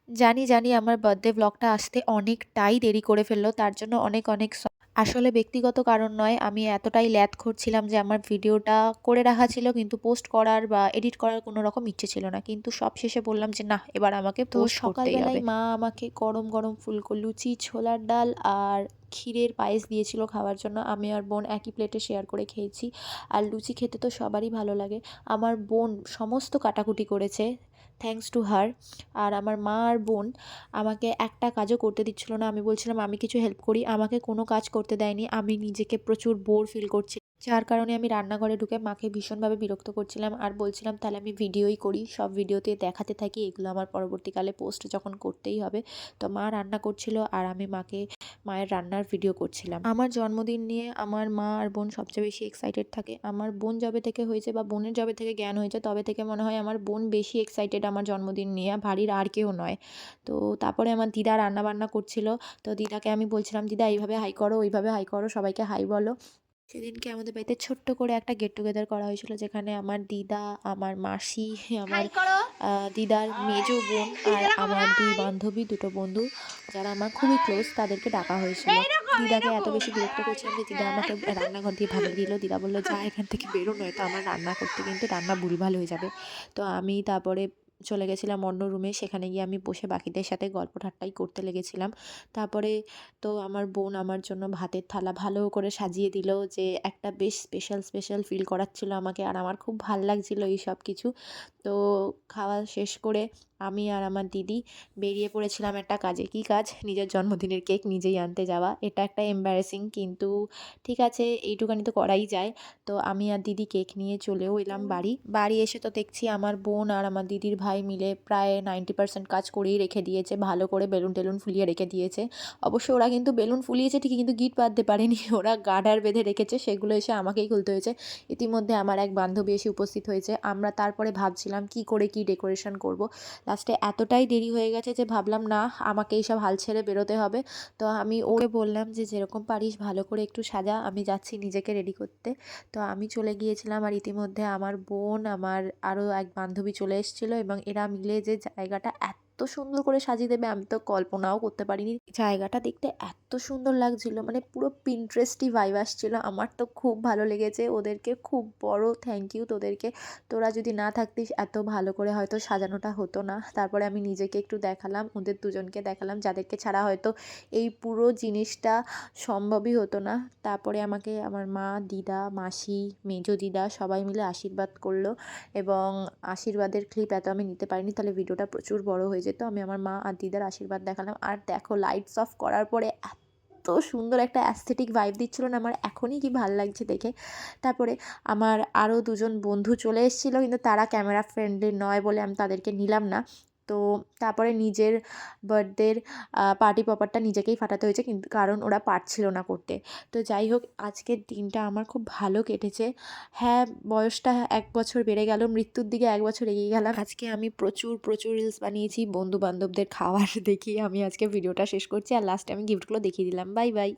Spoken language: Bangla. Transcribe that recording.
জানি আমার বার্থডে ব্লগটা আসতে অনেকটাই দেরি করে ফেললো। তার জন্য অনেক আসলে ব্যক্তিগত কারণ নয়। আমি এতটাই ল্যাদখোর ছিলাম যে আমার ভিডিওটা করে রাখা ছিল, কিন্তু পোস্ট করার বা এডিট করার কোনো রকম ইচ্ছে ছিল না। কিন্তু সবশেষে বললাম যে না, এবার আমাকে পোস্ট করতেই হবে। মা আমাকে গরম ফুলকো লুচি, ছোলার ডাল আর ক্ষীরের পায়েস দিয়েছিল খাওয়ার জন্য। আমি আর বোন একই প্লেটে শেয়ার করে খেয়েছি। আর লুচি খেতে তো সবারই ভালো লাগে। আমার বোন সমস্ত কাটাকুটি করেছে, থ্যাঙ্কস টু হার। আর আমার মা আর বোন আমাকে একটা কাজও করতে দিচ্ছিল না। আমি বলছিলাম আমি কিছু হেল্প করি, আমাকে কোনো কাজ করতে দেয়নি। আমি নিজেকে প্রচুর বোর ফিল করছি, যার কারণে আমি রান্নাঘরে ঢুকে মাকে ভীষণভাবে বিরক্ত করছিলাম আর বলছিলাম তাহলে আমি ভিডিওই করি, সব ভিডিওতে দেখাতে থাকি, এগুলো আমার পরবর্তীকালে পোস্ট যখন করতেই হবে। তো মা রান্না করছিল আর আমি মায়ের রান্নার ভিডিও করছিলাম। আমার জন্মদিন নিয়ে আমার মা আর বোন সবচেয়ে বেশি এক্সাইটেড থাকে। আমার বোন যবে থেকে হয়েছে বা বোনের যবে থেকে জ্ঞান হয়েছে তবে থেকে মনে হয় আমার বোন বেশি এক্সাইটেড আমার জন্মদিন নিয়ে, বাড়ির আর কেউ নয়। তো তারপরে আমার দিদা রান্নাবান্না করছিল। তো দিদাকে আমি বলছিলাম, দিদা এইভাবে হাই করো, ওইভাবে হাই করো, সবাইকে হাই বলো। সেদিনকে আমাদের বাড়িতে ছোট্ট করে একটা গেট টুগেদার করা হয়েছিল, যেখানে আমার দিদা, আমার মাসি, আমার দিদার মেজো বোন আর আমার দুই বান্ধবী, দুটো বন্ধু যারা আমার খুবই ক্লোজ, তাদেরকে ডাকা হয়েছিল। দিদাকে এত বেশি বিরক্ত করছিলাম যে দিদা আমাকে রান্নাঘর দিয়ে ভাগিয়ে দিল। দিদা বললো যা এখান থেকে বেরো, নয়তো আমার রান্না করতে কিন্তু রান্না ভুলভাল হয়ে যাবে। তো আমি তারপরে চলে গেছিলাম অন্য রুমে। সেখানে গিয়ে আমি বসে বাকিদের সাথে গল্প ঠাট্টাই করতে লেগেছিলাম। তারপরে তো আমার বোন আমার জন্য ভাতের থালা ভালো করে সাজিয়ে দিল, যে একটা বেশ স্পেশাল ফিল করাচ্ছিল আমাকে, আর আমার খুব ভাল লাগছিল এই সব কিছু। তো খাওয়া শেষ করে আমি আর আমার দিদি বেরিয়ে পড়েছিলাম একটা কাজে। কী কাজ? নিজের জন্মদিনের কেক নিজেই আনতে যাওয়া। এটা একটা এম্বারেসিং, কিন্তু ঠিক আছে, এইটুখানি তো করাই যায়। তো আমি আর দিদি কেক নিয়ে চলেও এলাম বাড়ি এসে তো দেখছি আমার বোন আর আমার দিদির ভাই মিলে প্রায় 90% কাজ করেই রেখে দিয়েছে, ভালো করে বেলুন টেলুন ফুলিয়ে রেখে দিয়েছে। অবশ্য ওরা কিন্তু বেলুন ফুলিয়েছে ঠিকই, কিন্তু গিট বাঁধতে পারেনি। ওরা গার্ডার বেঁধে রেখেছে, সেগুলো এসে আমাকেই খুলতে হয়েছে। ইতিমধ্যে আমার এক বান্ধবী এসে উপস্থিত হয়েছে। আমরা তারপরে ভাবছিলাম কি করে কি ডেকোরেশন করব। লাস্টে এতটাই দেরি হয়ে গেছে যে ভাবলাম না, আমাকে এইসব হাল ছেড়ে বেরোতে হবে। তো আমি ওকে বললাম যে যেরকম পারিস ভালো করে একটু সাজা, আমি যাচ্ছি নিজেকে রেডি করতে। তো আমি চলে গিয়েছিলাম আর ইতিমধ্যে আমার বোন, আমার আরও এক বান্ধবী চলে এসেছিলো, এবং এরা মিলে যে জায়গাটা এত সুন্দর করে সাজিয়ে দেবে আমি তো কল্পনাও করতে পারিনি। জায়গাটা দেখতে এত সুন্দর লাগছিল, মানে পুরো পিন্টারেস্টি ভাইব আসছিল। আমার তো খুব ভালো লেগেছে। ওদেরকে খুব বড় থ্যাংক ইউ তোদেরকে। তোরা যদি না থাকতিস এত ভালো করে হয়তো সাজানোটা হতো না। তারপরে আমি নিজেকে একটু দেখালাম, ওদের দুজনকে দেখালাম, যাদেরকে ছাড়া হয়তো এই পুরো জিনিসটা সম্ভবই হতো না। তারপরে আমাকে আমার মা, দিদা, মাসি, মেজো দিদা সবাই মিলে আশীর্বাদ করলো, এবং আশীর্বাদের ক্লিপ এত আমি নিতে পারিনি, তাহলে ভিডিওটা প্রচুর বড় হয়ে যেত। আমি আমার মা আর দিদার আশীর্বাদ দেখালাম। আর দেখো, লাইটস অফ করার পরে এত সুন্দর একটা অ্যাস্থেটিক ভাইব দিচ্ছিল না, আমার এখনই কি ভাল লাগছে দেখে। তারপরে আমার আরও দুজন বন্ধু চলে এসেছিলো, কিন্তু তারা ক্যামেরা ফ্রেন্ডলি নয় বলে আমি তাদেরকে নিলাম না। তো তারপরে নিজের বার্থডের পার্টি পপারটা নিজেকেই ফাটাতে হয়েছে, কিন্তু কারণ ওরা পারছিল না করতে। তো যাই হোক, আজকের দিনটা আমার খুব ভালো কেটেছে। হ্যাঁ, বয়সটা 1 বছর বেড়ে গেল, মৃত্যুর দিকে 1 বছর এগিয়ে গেলাম। আজকে আমি প্রচুর রিলস বানিয়েছি, বন্ধু বান্ধবদের খাওয়ার দেখিয়ে আমি আজকে ভিডিওটা শেষ করছি, আর লাস্টে আমি গিফটগুলো দেখিয়ে দিলাম। Bye bye.